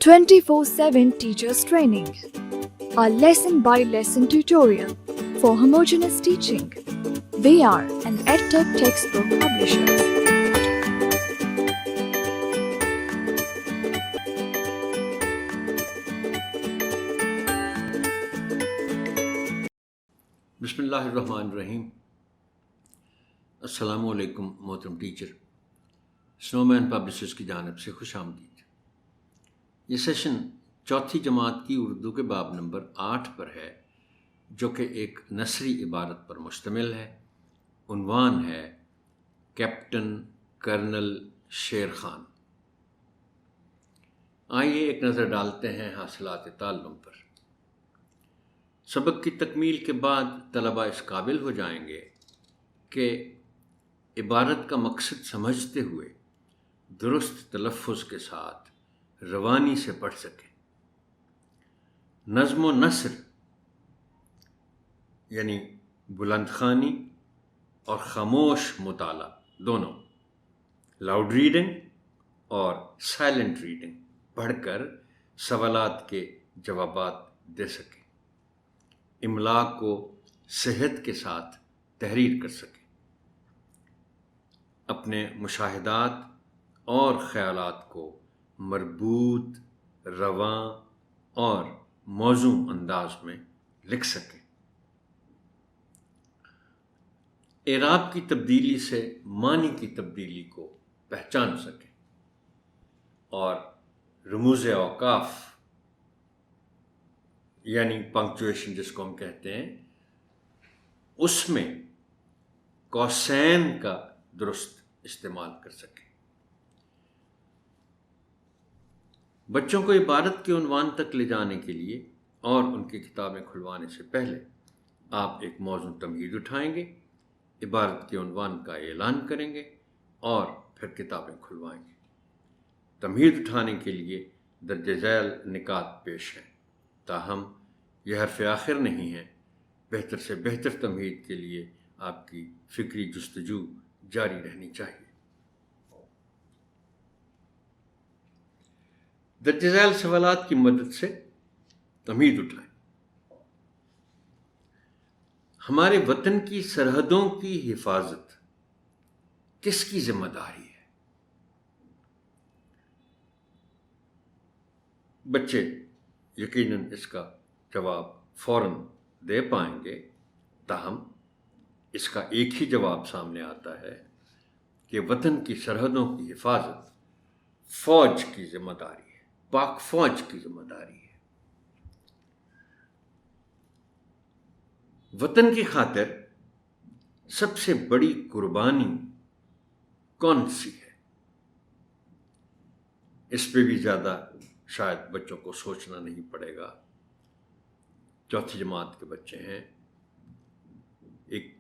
24/7 Teachers Training, a lesson-by-lesson tutorial for homogeneous teaching. We are an EdTech textbook publisher. بسم اللہ الرحمن الرحیم۔ السلام علیکم محترم ٹیچر، سنو مین پبلشرز کی جانب سے خوش آمدید۔ یہ سیشن چوتھی جماعت کی اردو کے باب نمبر 8 پر ہے، جو کہ ایک نثری عبارت پر مشتمل ہے۔ عنوان ہے کیپٹن کرنل شیر خان۔ آئیے ایک نظر ڈالتے ہیں حاصلات تعلم پر۔ سبق کی تکمیل کے بعد طلبہ اس قابل ہو جائیں گے کہ عبارت کا مقصد سمجھتے ہوئے درست تلفظ کے ساتھ روانی سے پڑھ سکیں۔ نظم و نثر یعنی بلند خوانی اور خاموش مطالعہ دونوں، لاؤڈ ریڈنگ اور سائلنٹ ریڈنگ، پڑھ کر سوالات کے جوابات دے سکیں، املا کو صحت کے ساتھ تحریر کر سکیں، اپنے مشاہدات اور خیالات کو مربوط، رواں اور موزوں انداز میں لکھ سکیں، اعراب کی تبدیلی سے معنی کی تبدیلی کو پہچان سکیں، اور رموز اوقاف یعنی پنکچویشن جس کو ہم کہتے ہیں، اس میں کوسین کا درست استعمال کر سکیں۔ بچوں کو عبارت کے عنوان تک لے جانے کے لیے اور ان کی کتابیں کھلوانے سے پہلے آپ ایک موزوں تمہید اٹھائیں گے، عبارت کے عنوان کا اعلان کریں گے اور پھر کتابیں کھلوائیں گے۔ تمہید اٹھانے کے لیے درج ذیل نکات پیش ہیں، تاہم یہ حرف آخر نہیں ہے۔ بہتر سے بہتر تمہید کے لیے آپ کی فکری جستجو جاری رہنی چاہیے۔ درج ذیل سوالات کی مدد سے تمہید اٹھائیں۔ ہمارے وطن کی سرحدوں کی حفاظت کس کی ذمہ داری ہے؟ بچے یقیناً اس کا جواب فوراً دے پائیں گے، تاہم اس کا ایک ہی جواب سامنے آتا ہے کہ وطن کی سرحدوں کی حفاظت فوج کی ذمہ داری ہے، پاک فوج کی ذمہ داری ہے۔ وطن کی خاطر سب سے بڑی قربانی کون سی ہے؟ اس پہ بھی زیادہ شاید بچوں کو سوچنا نہیں پڑے گا۔ چوتھی جماعت کے بچے ہیں،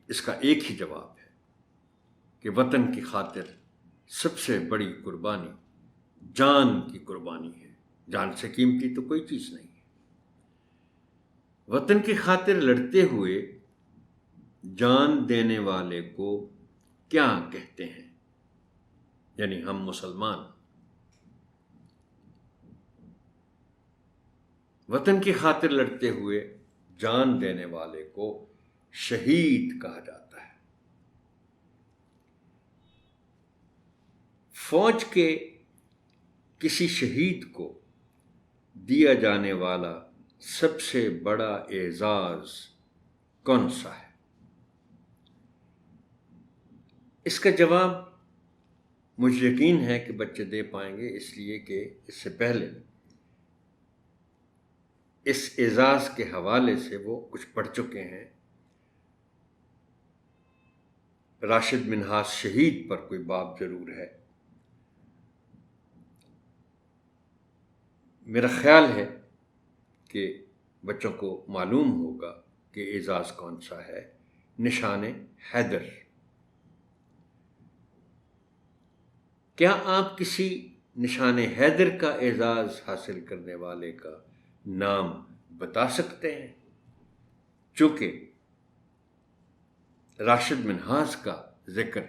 اس کا ایک ہی جواب ہے کہ وطن کی خاطر سب سے بڑی قربانی جان کی قربانی ہے۔ جان سے قیمتی تو کوئی چیز نہیں ہے۔ وطن کی خاطر لڑتے ہوئے جان دینے والے کو کیا کہتے ہیں؟ یعنی ہم مسلمان۔ وطن کی خاطر لڑتے ہوئے جان دینے والے کو شہید کہا جاتا ہے۔ فوج کے کسی شہید کو دیا جانے والا سب سے بڑا اعزاز کون سا ہے؟ اس کا جواب مجھے یقین ہے کہ بچے دے پائیں گے، اس لیے کہ اس سے پہلے اس اعزاز کے حوالے سے وہ کچھ پڑھ چکے ہیں۔ راشد منہاس شہید پر کوئی باب ضرور ہے۔ میرا خیال ہے کہ بچوں کو معلوم ہوگا کہ اعزاز کون سا ہے۔ نشان حیدر۔ کیا آپ کسی نشان حیدر کا اعزاز حاصل کرنے والے کا نام بتا سکتے ہیں؟ چونکہ راشد منہاس کا ذکر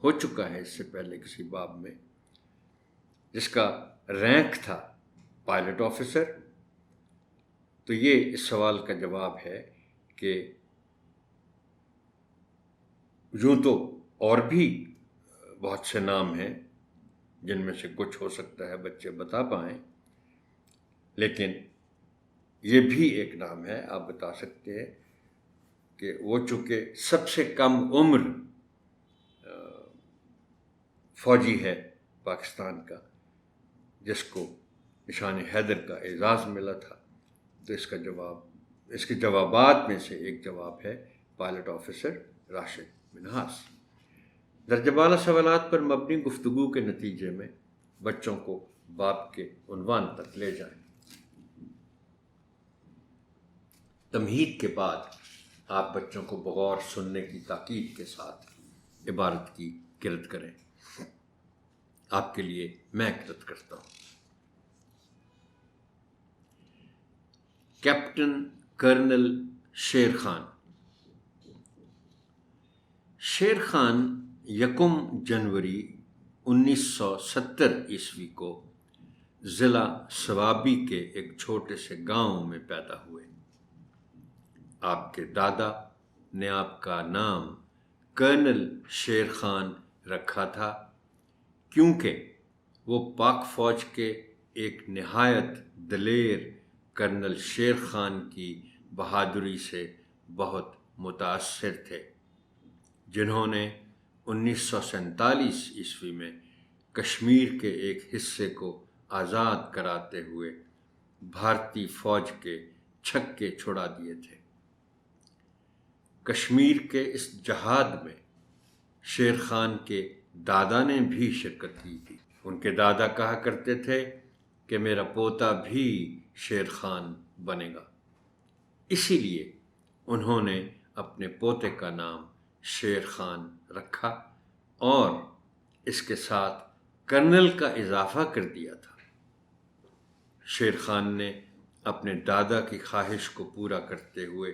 ہو چکا ہے اس سے پہلے کسی باب میں، جس کا رینک تھا پائلٹ آفیسر؟ تو یہ اس سوال کا جواب ہے کہ یوں تو اور بھی بہت سے نام ہیں جن میں سے کچھ ہو سکتا ہے بچے بتا پائیں، لیکن یہ بھی ایک نام ہے، آپ بتا سکتے ہیں کہ وہ چونکہ سب سے کم عمر فوجی ہے پاکستان کا جس کو نشان حیدر کا اعزاز ملا تھا، تو اس کے جوابات میں سے ایک جواب ہے پائلٹ آفیسر راشد منہاس۔ درجہ بالا سوالات پر مبنی گفتگو کے نتیجے میں بچوں کو باب کے عنوان تک لے جائیں۔ تمہید کے بعد آپ بچوں کو بغور سننے کی تاکید کے ساتھ عبارت کی قرأت کریں۔ آپ کے لیے میں قرأت کرتا ہوں۔ Captain colonel Sher Khan. شیر خان 1 جنوری 1970 کو ضلع صوابی کے ایک چھوٹے سے گاؤں میں پیدا ہوئے۔ آپ کے دادا نے آپ کا نام کرنل شیر خان رکھا تھا کیونکہ وہ پاک فوج کے ایک نہایت دلیر کرنل شیر خان کی بہادری سے بہت متاثر تھے، جنہوں نے 1947 میں کشمیر کے ایک حصے کو آزاد کراتے ہوئے بھارتی فوج کے چھکے چھڑا دیے تھے۔ کشمیر کے اس جہاد میں شیر خان کے دادا نے بھی شرکت کی تھی۔ ان کے دادا کہا کرتے تھے کہ میرا پوتا بھی شیر خان بنے گا، اسی لیے انہوں نے اپنے پوتے کا نام شیر خان رکھا اور اس کے ساتھ کرنل کا اضافہ کر دیا تھا۔ شیر خان نے اپنے دادا کی خواہش کو پورا کرتے ہوئے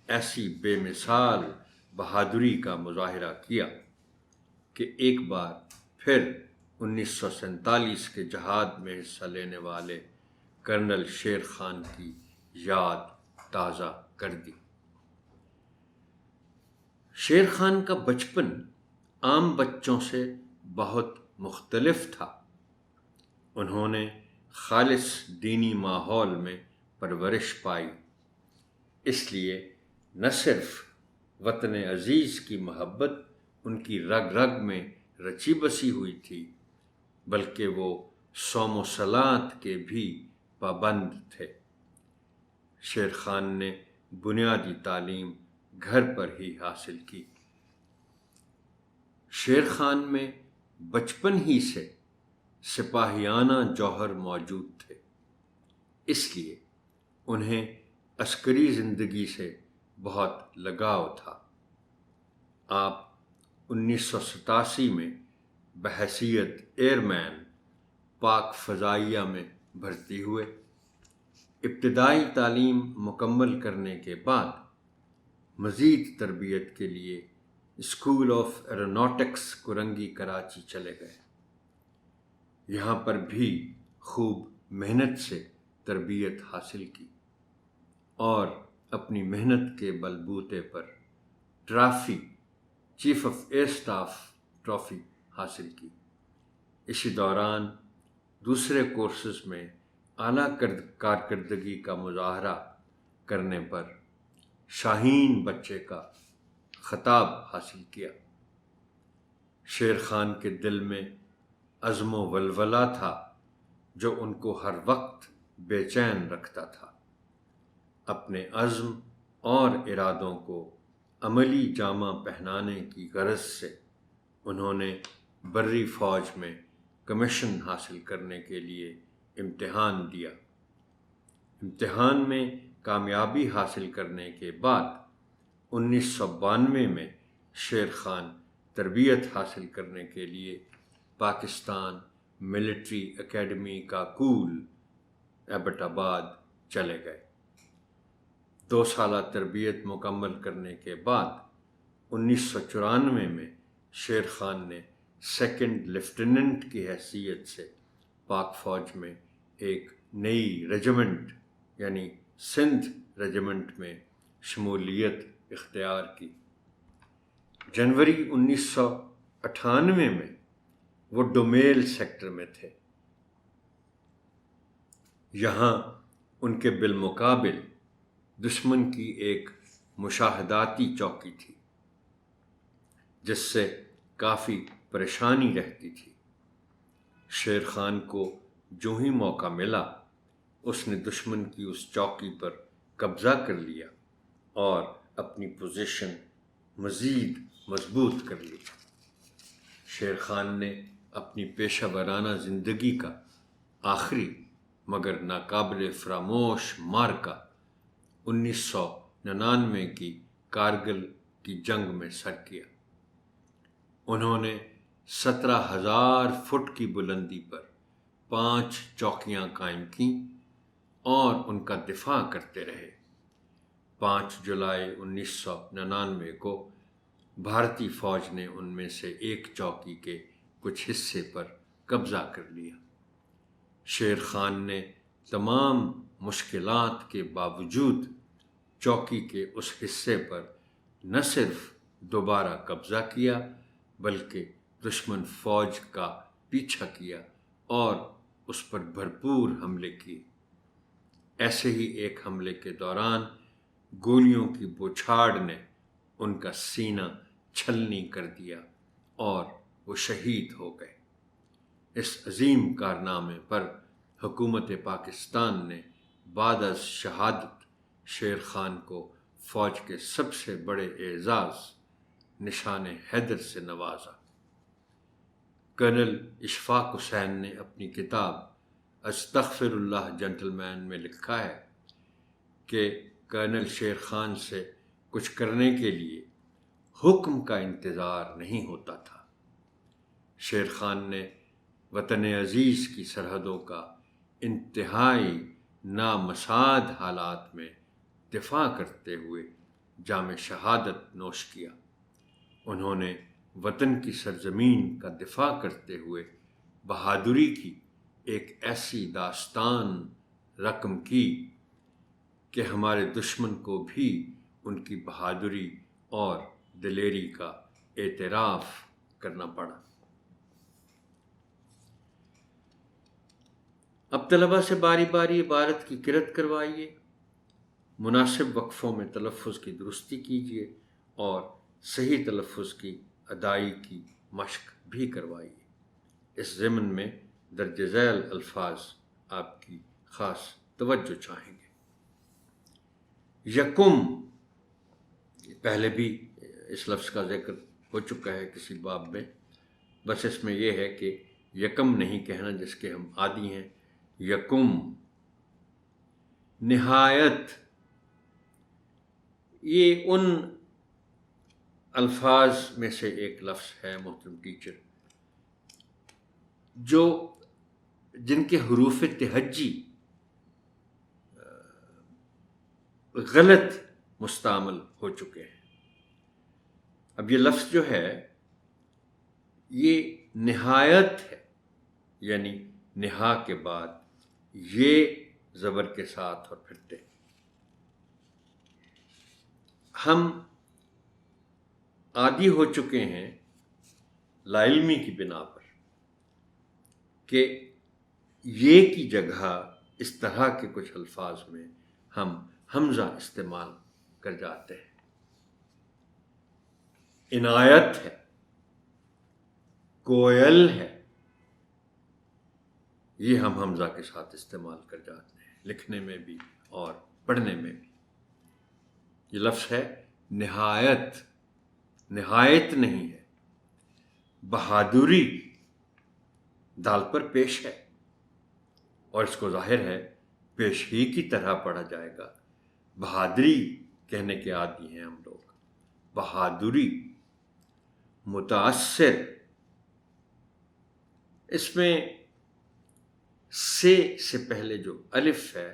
ایسی بے مثال بہادری کا مظاہرہ کیا کہ ایک بار پھر 1947 کے جہاد میں حصہ لینے والے کرنل شیر خان کی یاد تازہ کر دی۔ شیر خان کا بچپن عام بچوں سے بہت مختلف تھا۔ انہوں نے خالص دینی ماحول میں پرورش پائی، اس لیے نہ صرف وطن عزیز کی محبت ان کی رگ رگ میں رچی بسی ہوئی تھی، بلکہ وہ صوم و صلات کے بھی پابند تھے۔ شیر خان نے بنیادی تعلیم گھر پر ہی حاصل کی۔ شیر خان میں بچپن ہی سے سپاہیانہ جوہر موجود تھے، اس لیے انہیں عسکری زندگی سے بہت لگاؤ تھا۔ آپ 1987 میں بحیثیت ایئر مین پاک فضائیہ میں بھرتی ہوئے۔ ابتدائی تعلیم مکمل کرنے کے بعد مزید تربیت کے لیے school of aeronautics Korangi Karachi چلے گئے۔ یہاں پر بھی خوب محنت سے تربیت حاصل کی اور اپنی محنت کے بلبوتے پر trophy chief of air staff trophy حاصل کی۔ اسی دوران دوسرے کورسز میں اعلیٰ کارکردگی کا مظاہرہ کرنے پر شاہین بچے کا خطاب حاصل کیا۔ شیر خان کے دل میں عزم و ولولہ تھا جو ان کو ہر وقت بے چین رکھتا تھا۔ اپنے عزم اور ارادوں کو عملی جامہ پہنانے کی غرض سے انہوں نے بری فوج میں کمیشن حاصل کرنے کے لیے امتحان دیا۔ امتحان میں کامیابی حاصل کرنے کے بعد 1992 میں شیر خان تربیت حاصل کرنے کے لیے Pakistan military academy Kakul Abbottabad چلے گئے۔ 2 سالہ تربیت مکمل کرنے کے بعد 1994 میں شیر خان نے 2nd لیفٹیننٹ کی حیثیت سے پاک فوج میں ایک نئی رجمنٹ یعنی سندھ رجمنٹ میں شمولیت اختیار کی۔ جنوری 1998 میں وہ ڈومیل سیکٹر میں تھے۔ یہاں ان کے بالمقابل دشمن کی ایک مشاہداتی چوکی تھی جس سے کافی پریشانی رہتی تھی۔ شیر خان کو جو ہی موقع ملا اس نے دشمن کی اس چوکی پر قبضہ کر لیا اور اپنی پوزیشن مزید مضبوط کر لی۔ شیر خان نے اپنی پیشہ ورانہ زندگی کا آخری مگر ناقابل فراموش مارکہ 1999 کی کارگل کی جنگ میں سر کیا۔ انہوں نے 17,000 فٹ کی بلندی پر 5 چوکیاں قائم کیں اور ان کا دفاع کرتے رہے۔ 5 جولائی 1999 کو بھارتی فوج نے ان میں سے ایک چوکی کے کچھ حصے پر قبضہ کر لیا۔ شیر خان نے تمام مشکلات کے باوجود چوکی کے اس حصے پر نہ صرف دوبارہ قبضہ کیا بلکہ دشمن فوج کا پیچھا کیا اور اس پر بھرپور حملے کیے۔ ایسے ہی ایک حملے کے دوران گولیوں کی بوچھاڑ نے ان کا سینہ چھلنی کر دیا اور وہ شہید ہو گئے۔ اس عظیم کارنامے پر حکومت پاکستان نے بعد از شہادت شیر خان کو فوج کے سب سے بڑے اعزاز نشان حیدر سے نوازا۔ کرنل اشفاق حسین نے اپنی کتاب استغفر اللہ جنٹل مین میں لکھا ہے کہ کرنل شیر خان سے کچھ کرنے کے لیے حکم کا انتظار نہیں ہوتا تھا۔ شیر خان نے وطن عزیز کی سرحدوں کا انتہائی نامساعد حالات میں دفاع کرتے ہوئے جام شہادت نوش کیا۔ انہوں نے وطن کی سرزمین کا دفاع کرتے ہوئے بہادری کی ایک ایسی داستان رقم کی کہ ہمارے دشمن کو بھی ان کی بہادری اور دلیری کا اعتراف کرنا پڑا۔ اب طلباء سے باری باری عبارت کی قرأت کروائیے، مناسب وقفوں میں تلفظ کی درستی کیجیے اور صحیح تلفظ کی ادائی کی مشق بھی کروائیے۔ اس ضمن میں درج ذیل الفاظ آپ کی خاص توجہ چاہیں گے۔ یکم، پہلے بھی اس لفظ کا ذکر ہو چکا ہے کسی باب میں، بس اس میں یہ ہے کہ یکم نہیں کہنا جس کے ہم عادی ہیں۔ یکم، نہایت، یہ ان الفاظ میں سے ایک لفظ ہے محترم ٹیچر جن کے حروف تہجی غلط مستعمل ہو چکے ہیں۔ اب یہ لفظ جو ہے یہ نہایت ہے، یعنی نہا کے بعد یہ زبر کے ساتھ اور پھرتے۔ ہم عادی ہو چکے ہیں لا علمی کی بنا پر کہ یہ کی جگہ اس طرح کے کچھ الفاظ میں ہم حمزہ استعمال کر جاتے ہیں۔ عنایت ہے، کوئل ہے، یہ ہم حمزہ کے ساتھ استعمال کر جاتے ہیں، لکھنے میں بھی اور پڑھنے میں بھی۔ یہ لفظ ہے نہایت، نہایت نہیں ہے۔ بہادری دال پر پیش ہے اور اس کو ظاہر ہے پیش ہی کی طرح پڑھا جائے گا۔ بہادری کہنے کے عادی ہیں ہم لوگ۔ بہادری، متاثر، اس میں سے پہلے جو الف ہے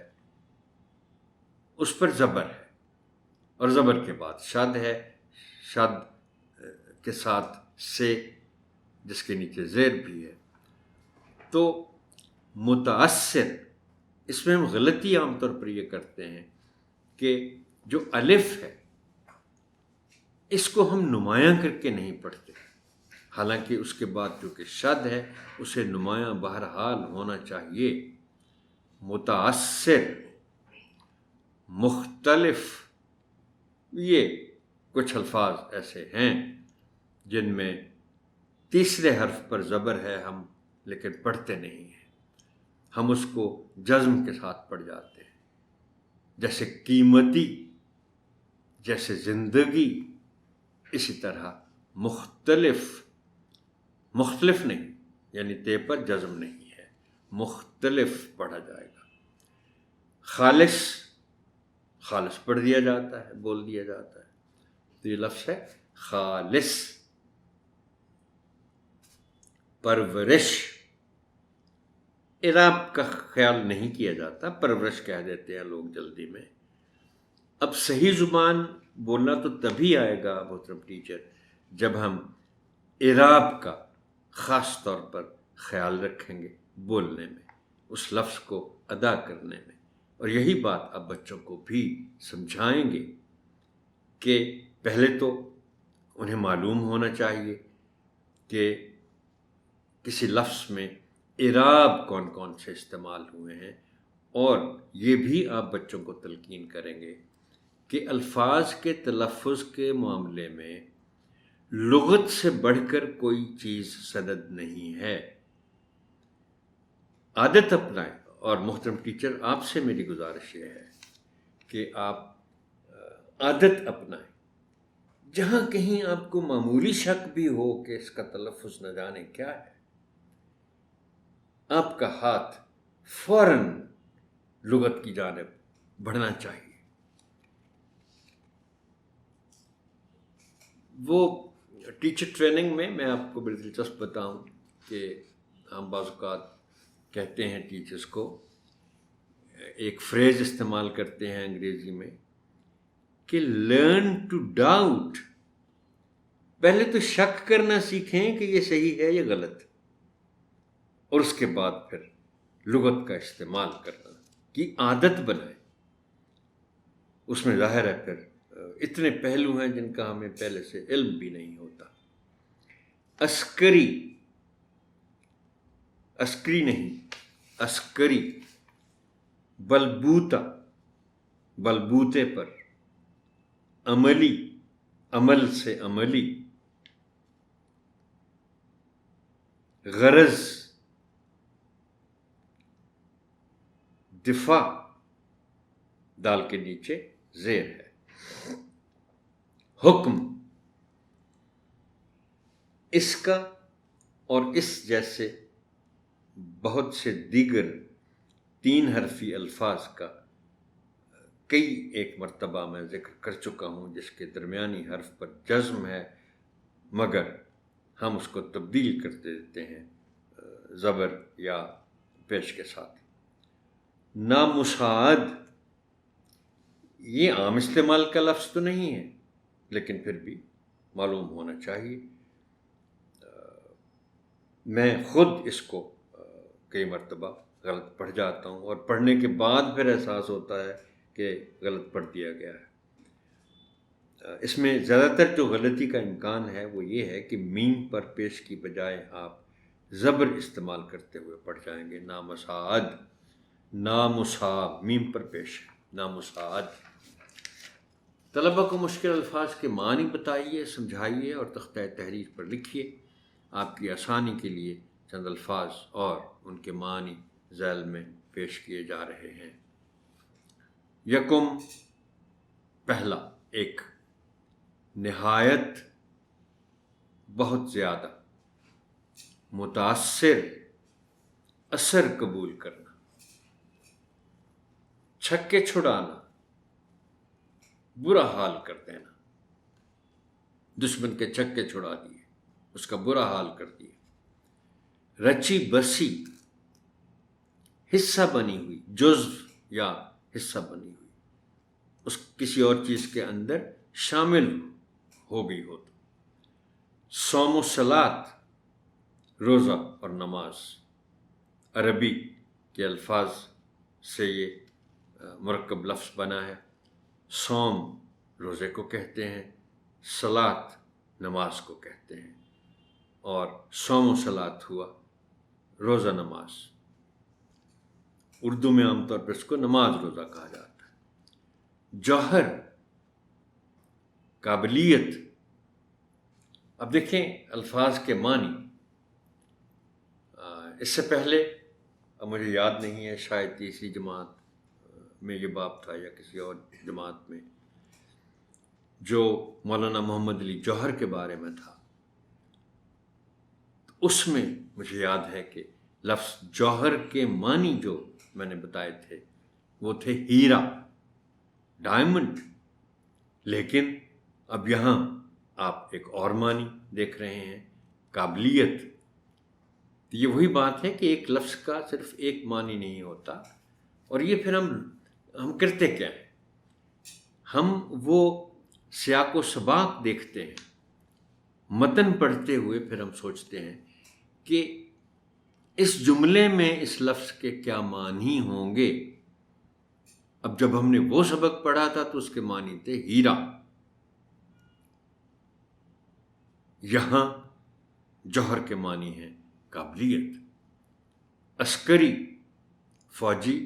اس پر زبر ہے اور زبر کے بعد شد ہے، شد کے ساتھ سے جس کے نیچے زیر بھی ہے، تو متاثر اس میں ہم غلطی عام طور پر یہ کرتے ہیں کہ جو الف ہے اس کو ہم نمایاں کر کے نہیں پڑھتے، حالانکہ اس کے بعد جو کہ شد ہے اسے نمایاں بہرحال ہونا چاہیے۔ متاثر، مختلف، یہ کچھ الفاظ ایسے ہیں جن میں تیسرے حرف پر زبر ہے ہم لیکن پڑھتے نہیں ہیں، ہم اس کو جزم کے ساتھ پڑھ جاتے ہیں، جیسے قیمتی، جیسے زندگی، اسی طرح مختلف۔ مختلف نہیں، یعنی تے پر جزم نہیں ہے، مختلف پڑھا جائے گا۔ خالص، خالص پڑھ دیا جاتا ہے، بول دیا جاتا ہے، تو یہ لفظ ہے خالص۔ پرورش، اعراب کا خیال نہیں کیا جاتا، پرورش کہہ دیتے ہیں لوگ جلدی میں۔ اب صحیح زبان بولنا تو تبھی آئے گا محترم ٹیچر جب ہم اعراب کا خاص طور پر خیال رکھیں گے بولنے میں، اس لفظ کو ادا کرنے میں، اور یہی بات آپ بچوں کو بھی سمجھائیں گے کہ پہلے تو انہیں معلوم ہونا چاہیے کہ کسی لفظ میں اعراب کون کون سے استعمال ہوئے ہیں، اور یہ بھی آپ بچوں کو تلقین کریں گے کہ الفاظ کے تلفظ کے معاملے میں لغت سے بڑھ کر کوئی چیز سند نہیں ہے۔ عادت اپنائیں، اور محترم ٹیچر آپ سے میری گزارش یہ ہے کہ آپ عادت اپنائیں، جہاں کہیں آپ کو معمولی شک بھی ہو کہ اس کا تلفظ نہ جانے کیا ہے، آپ کا ہاتھ فوراً لغت کی جانب بڑھنا چاہیے۔ وہ ٹیچر ٹریننگ میں آپ کو بڑی دلچسپ بتاؤں کہ ہم بعض اوقات کہتے ہیں ٹیچرز کو، ایک فریز استعمال کرتے ہیں انگریزی میں کہ لرن ٹو ڈاؤٹ، پہلے تو شک کرنا سیکھیں کہ یہ صحیح ہے یا غلط، اور اس کے بعد پھر لغت کا استعمال کرنا کی عادت بنائیں۔ اس میں ظاہر ہے پھر اتنے پہلو ہیں جن کا ہمیں پہلے سے علم بھی نہیں ہوتا۔ عسکری، عسکری نہیں، عسکری۔ بلبوتا، بلبوتے پر۔ عملی، عمل سے عملی۔ غرض، دفاع، دال کے نیچے زیر ہے۔ حکم، اس کا اور اس جیسے بہت سے دیگر 3 حرفی الفاظ کا کئی ایک مرتبہ میں ذکر کر چکا ہوں جس کے درمیانی حرف پر جزم ہے، مگر ہم اس کو تبدیل کرتے دیتے ہیں زبر یا پیش کے ساتھ۔ نامساعد، یہ عام استعمال کا لفظ تو نہیں ہے لیکن پھر بھی معلوم ہونا چاہیے۔ میں خود اس کو کئی مرتبہ غلط پڑھ جاتا ہوں، اور پڑھنے کے بعد پھر احساس ہوتا ہے کہ غلط پڑھ دیا گیا ہے۔ اس میں زیادہ تر جو غلطی کا امکان ہے وہ یہ ہے کہ میم پر پیش کی بجائے آپ زبر استعمال کرتے ہوئے پڑھ جائیں گے۔ نامساعد، نامساعد، میم پر پیش ہے، نامساعد۔ طلبہ کو مشکل الفاظ کے معنی بتائیے، سمجھائیے اور تختہ تحریر پر لکھیے۔ آپ کی آسانی کے لیے چند الفاظ اور ان کے معنی ذیل میں پیش کیے جا رہے ہیں۔ یکم، پہلا، ایک، نہایت، بہت زیادہ۔ متاثر، اثر قبول کرنا۔ چھکے چھڑانا، برا حال کر دینا، دشمن کے چھکے چھڑا دیے، اس کا برا حال کر دیا۔ رچی بسی، حصہ بنی ہوئی، جزو یا حصہ بنی ہوئی، اس کسی اور چیز کے اندر شامل ہو گئی ہو تو۔ صوم و صلاۃ، روزہ اور نماز۔ عربی کے الفاظ سے یہ مرکب لفظ بنا ہے۔ صوم روزے کو کہتے ہیں، صلاۃ نماز کو کہتے ہیں، اور صوم و صلاۃ ہوا روزہ نماز۔ اردو میں عام طور پر اس کو نماز روزہ کہا جاتا ہے۔ جوہر، قابلیت۔ اب دیکھیں الفاظ کے معنی۔ اس سے پہلے، اب مجھے یاد نہیں ہے، شاید تیسری جماعت میں یہ باب تھا یا کسی اور جماعت میں، جو مولانا محمد علی جوہر کے بارے میں تھا، اس میں مجھے یاد ہے کہ لفظ جوہر کے معنی جو میں نے بتائے تھے وہ تھے ہیرا، ڈائمنڈ۔ لیکن اب یہاں آپ ایک اور معنی دیکھ رہے ہیں، قابلیت۔ یہ وہی بات ہے کہ ایک لفظ کا صرف ایک معنی نہیں ہوتا، اور یہ پھر ہم کرتے کیا ہیں؟ ہم وہ سیاق و سباق دیکھتے ہیں، متن پڑھتے ہوئے پھر ہم سوچتے ہیں کہ اس جملے میں اس لفظ کے کیا معنی ہوں گے۔ اب جب ہم نے وہ سبق پڑھا تھا تو اس کے معنی تھے ہیرا۔ یہاں جوہر کے معنی ہیں قابلیت، عسکری، فوجی،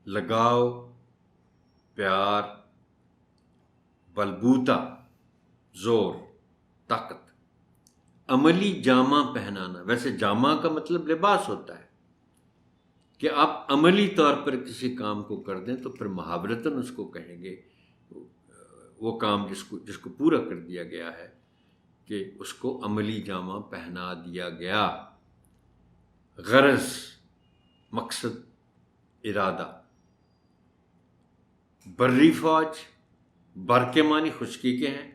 لگاؤ، پیار، بلبوتا، زور، طاقت۔ عملی جامہ پہنانا، ویسے جامہ کا مطلب لباس ہوتا ہے، کہ آپ عملی طور پر کسی کام کو کر دیں تو پھر محاورتاً اس کو کہیں گے، وہ کام جس کو پورا کر دیا گیا ہے کہ اس کو عملی جامہ پہنا دیا گیا۔ غرض، مقصد، ارادہ۔ بری فوج، بر کے معنی خشکی کے ہیں،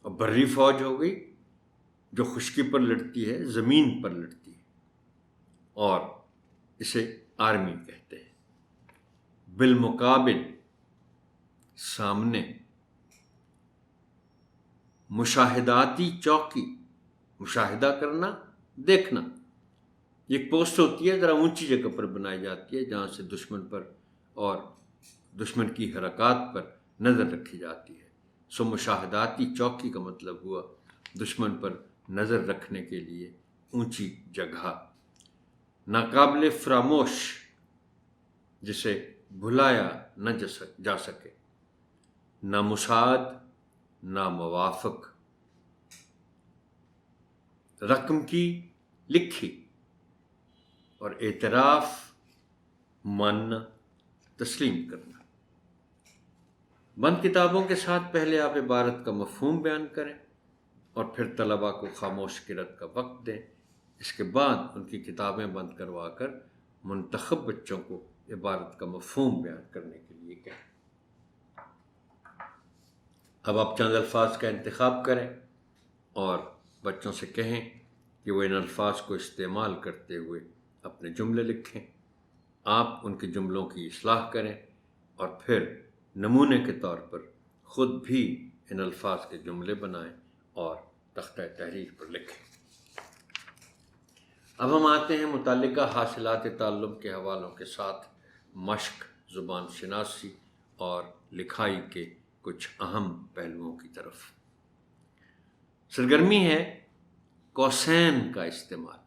اور بری فوج ہو گئی جو خشکی پر لڑتی ہے، زمین پر لڑتی ہے، اور اسے آرمی کہتے ہیں۔ بالمقابل، سامنے۔ مشاہداتی چوکی، مشاہدہ کرنا، دیکھنا۔ ایک پوسٹ ہوتی ہے ذرا اونچی جگہ پر بنائی جاتی ہے جہاں سے دشمن پر اور دشمن کی حرکات پر نظر رکھی جاتی ہے۔ سو مشاہداتی چوکی کا مطلب ہوا دشمن پر نظر رکھنے کے لیے اونچی جگہ۔ ناقابل فراموش، جسے بھلایا نہ جا سکے۔ نامساعد، ناموافق۔ رقم کی لکھی، اور اعتراف، ماننا، تسلیم کرنا۔ بند کتابوں کے ساتھ پہلے آپ عبارت کا مفہوم بیان کریں اور پھر طلباء کو خاموش قرأت کا وقت دیں۔ اس کے بعد ان کی کتابیں بند کروا کر منتخب بچوں کو عبارت کا مفہوم بیان کرنے کے لیے کہیں۔ اب آپ چند الفاظ کا انتخاب کریں اور بچوں سے کہیں کہ وہ ان الفاظ کو استعمال کرتے ہوئے اپنے جملے لکھیں۔ آپ ان کے جملوں کی اصلاح کریں اور پھر نمونے کے طور پر خود بھی ان الفاظ کے جملے بنائیں اور تختہ تحریر پر لکھیں۔ اب ہم آتے ہیں متعلقہ حاصلات تعلم کے حوالوں کے ساتھ مشق، زبان شناسی اور لکھائی کے کچھ اہم پہلوؤں کی طرف۔ سرگرمی ہے کوسین کا استعمال۔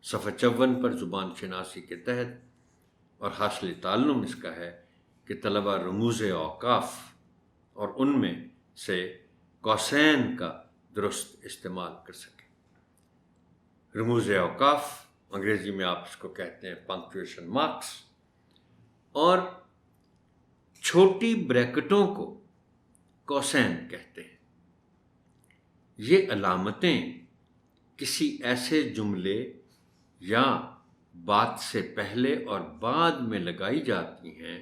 صفحہ 54 پر زبان شناسی کے تحت اور حاصل تعلم اس کا ہے کہ طلبہ رموز اوقاف اور ان میں سے کوسین کا درست استعمال کر سکیں۔ رموز اوقاف، انگریزی میں آپ اس کو کہتے ہیں پنکچویشن مارکس، اور چھوٹی بریکٹوں کو کوسین کہتے ہیں۔ یہ علامتیں کسی ایسے جملے یا بات سے پہلے اور بعد میں لگائی جاتی ہیں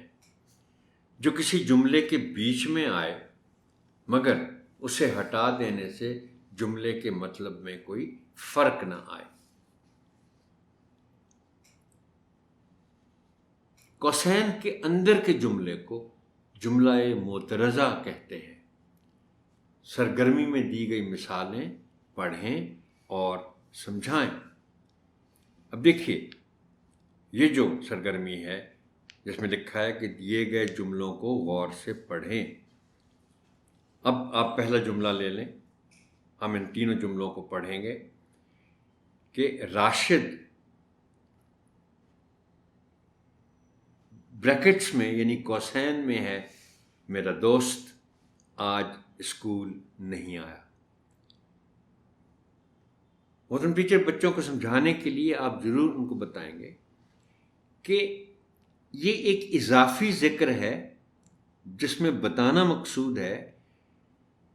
جو کسی جملے کے بیچ میں آئے مگر اسے ہٹا دینے سے جملے کے مطلب میں کوئی فرق نہ آئے۔ کوسین کے اندر کے جملے کو جملہ معترضہ کہتے ہیں۔ سرگرمی میں دی گئی مثالیں پڑھیں اور سمجھائیں۔ اب دیکھیے، یہ جو سرگرمی ہے جس میں لکھا ہے کہ دیے گئے جملوں کو غور سے پڑھیں. اب آپ پہلا جملہ لے لیں. ہم ان تینوں جملوں کو پڑھیں گے کہ راشد بریکٹس میں یعنی کوسین میں ہے میرا دوست آج اسکول نہیں آیا. محترم ٹیچر، بچوں کو سمجھانے کے لیے آپ ضرور ان کو بتائیں گے کہ یہ ایک اضافی ذکر ہے جس میں بتانا مقصود ہے.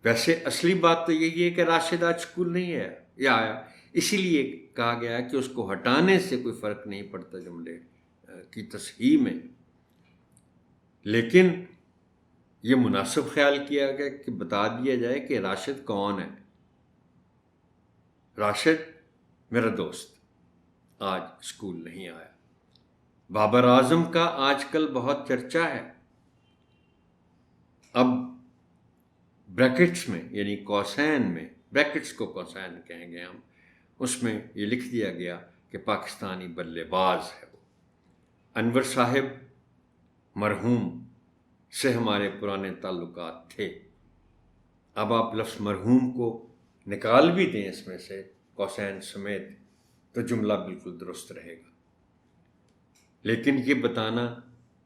ویسے اصلی بات تو یہی ہے کہ راشد آج اسکول نہیں ہے یا آیا، اسی لیے کہا گیا کہ اس کو ہٹانے سے کوئی فرق نہیں پڑتا جملے کی تصحیح میں. لیکن یہ مناسب خیال کیا گیا کہ بتا دیا جائے کہ راشد کون ہے. راشد میرا دوست آج اسکول نہیں آیا. بابر اعظم کا آج کل بہت چرچا ہے. اب بریکٹس میں یعنی کوسین میں، بریکٹس کو کوسین کہیں گے ہم، اس میں یہ لکھ دیا گیا کہ پاکستانی بلے باز ہے وہ. انور صاحب مرحوم سے ہمارے پرانے تعلقات تھے. اب آپ لفظ مرحوم کو نکال بھی دیں اس میں سے کوسین سمیت تو جملہ بالکل درست رہے گا. لیکن یہ بتانا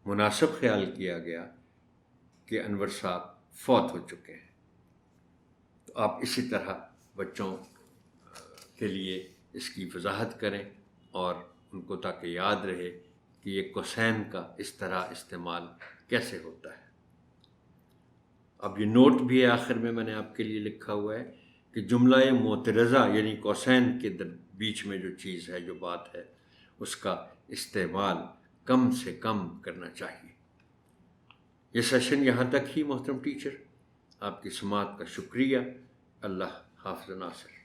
مناسب خیال کیا گیا کہ انور صاحب فوت ہو چکے ہیں. تو آپ اسی طرح بچوں کے لیے اس کی وضاحت کریں اور ان کو تاکہ یاد رہے کہ یہ کوسین کا اس طرح استعمال کیسے ہوتا ہے. اب یہ نوٹ بھی ہے آخر میں نے آپ کے لیے لکھا ہوا ہے کہ جملہ معترضہ یعنی کوسین کے بیچ میں جو چیز ہے، جو بات ہے، اس کا استعمال کم سے کم کرنا چاہیے. یہ سیشن یہاں تک ہی محترم ٹیچر. آپ کی سماعت کا شکریہ. اللہ حافظ ناصر.